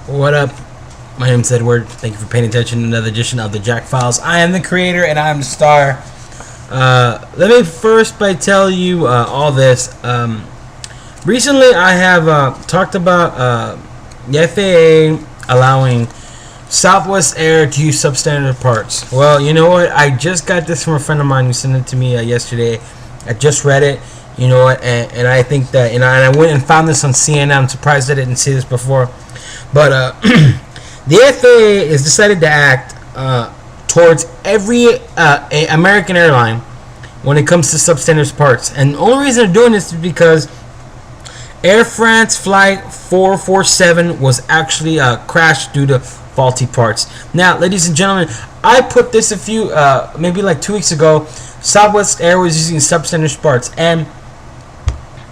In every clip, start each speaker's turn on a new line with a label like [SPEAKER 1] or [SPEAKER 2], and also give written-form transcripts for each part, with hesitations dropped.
[SPEAKER 1] What up? My name's Edward. Thank you for paying attention to another edition of the Jack Files. I am the creator and I'm the star. Let me first tell you all this. Recently I have talked about the FAA allowing Southwest Air to use substandard parts. Well, you know what? I just got this from a friend of mine who sent it to me yesterday. I just read it. You know what? And I think that, and I went and found this on CNN. I'm surprised I didn't see this before. But the FAA has decided to act towards every American airline when it comes to substandard parts. And the only reason they're doing this is because Air France Flight 447 was actually crashed due to faulty parts. Now, ladies and gentlemen, I put this a few, maybe like 2 weeks ago. Southwest Air was using substandard parts, and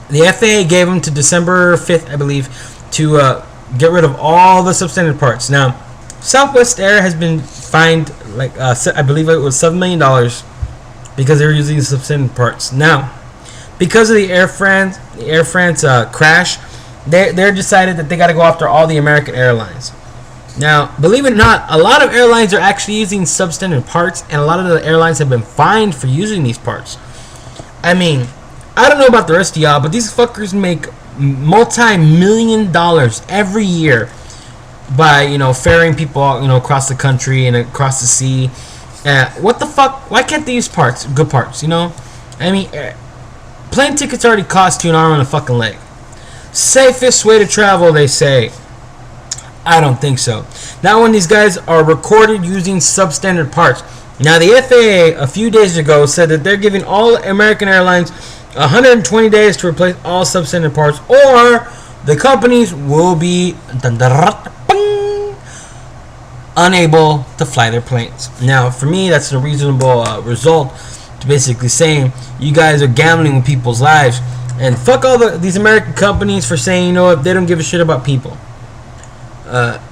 [SPEAKER 1] the FAA gave them to December 5th, I believe, to get rid of all the substandard parts. Now, Southwest Air has been fined, like I believe it was $7 million because they were using substandard parts. Now, because of the Air France crash, they decided that they got to go after all the American airlines. Now, believe it or not, a lot of airlines are actually using substandard parts, and a lot of the airlines have been fined for using these parts. I mean, I don't know about the rest of y'all, but these fuckers make multi-million dollars every year by, you know, ferrying people, you know, across the country and across the sea. What the fuck? Why can't they use parts, good parts, you know? I mean, plane tickets already cost you an arm and a fucking leg. Safest way to travel, they say. I don't think so. Now, when these guys are recorded using substandard parts. Now, the FAA a few days ago said that they're giving all American airlines 120 days to replace all substandard parts, or the companies will be unable to fly their planes. Now, for me, that's a reasonable result to basically saying you guys are gambling with people's lives, and fuck all these American companies for saying, you know what, they don't give a shit about people.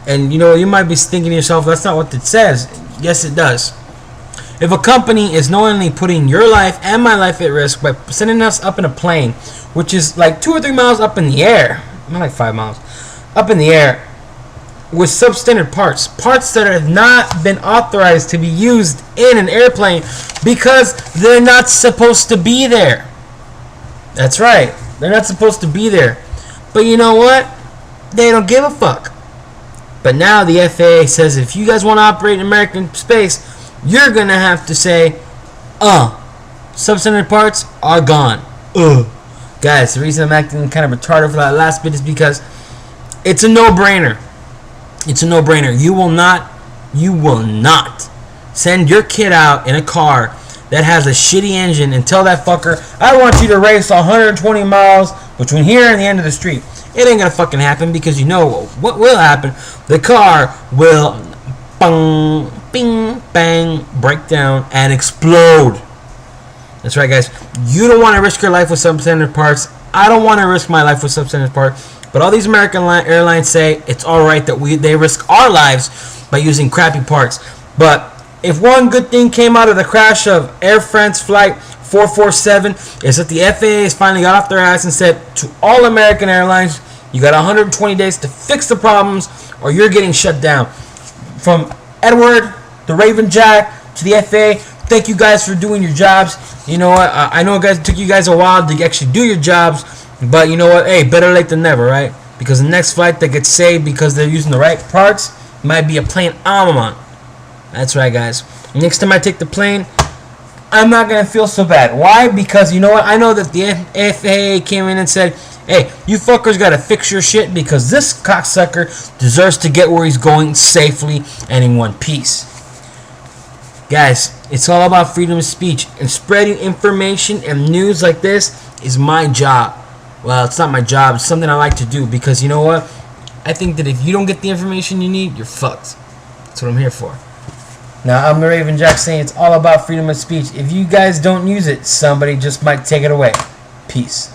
[SPEAKER 1] And you know, you might be thinking to yourself, that's not what it says. Yes, it does. If a company is knowingly putting your life and my life at risk by sending us up in a plane, which is like 2 or 3 miles up in the air, not like 5 miles, up in the air, with substandard parts that have not been authorized to be used in an airplane because they're not supposed to be there. That's right, they're not supposed to be there. But you know what? They don't give a fuck. But now the FAA says if you guys want to operate in American space, you're going to have to say, substandard parts are gone. Guys, the reason I'm acting kind of retarded for that last bit is because it's a no-brainer. It's a no-brainer. You will not send your kid out in a car that has a shitty engine and tell that fucker, I want you to race 120 miles between here and the end of the street. It ain't gonna fucking happen, because you know what will happen. The car will bang, bing, bang, break down and explode. That's right, guys. You don't want to risk your life with substandard parts. I don't want to risk my life with substandard parts. But all these American airlines say it's all right that they risk our lives by using crappy parts. But if one good thing came out of the crash of Air France Flight 447 is that the FAA has finally got off their ass and said to all American airlines, you got 120 days to fix the problems or you're getting shut down. From Edward, the Raven Jack, to the FAA, thank you guys for doing your jobs. You know what? I know it took you guys a while to actually do your jobs, but you know what? Hey, better late than never, right? Because the next flight that gets saved because they're using the right parts might be a plane I'm on. That's right, guys. Next time I take the plane, I'm not going to feel so bad. Why? Because you know what? I know that the FAA came in and said, hey, you fuckers got to fix your shit because this cocksucker deserves to get where he's going safely and in one piece. Guys, it's all about freedom of speech, and spreading information and news like this is my job. Well, it's not my job. It's something I like to do because you know what? I think that if you don't get the information you need, you're fucked. That's what I'm here for. Now, I'm the Raven Jack saying it's all about freedom of speech. If you guys don't use it, somebody just might take it away. Peace.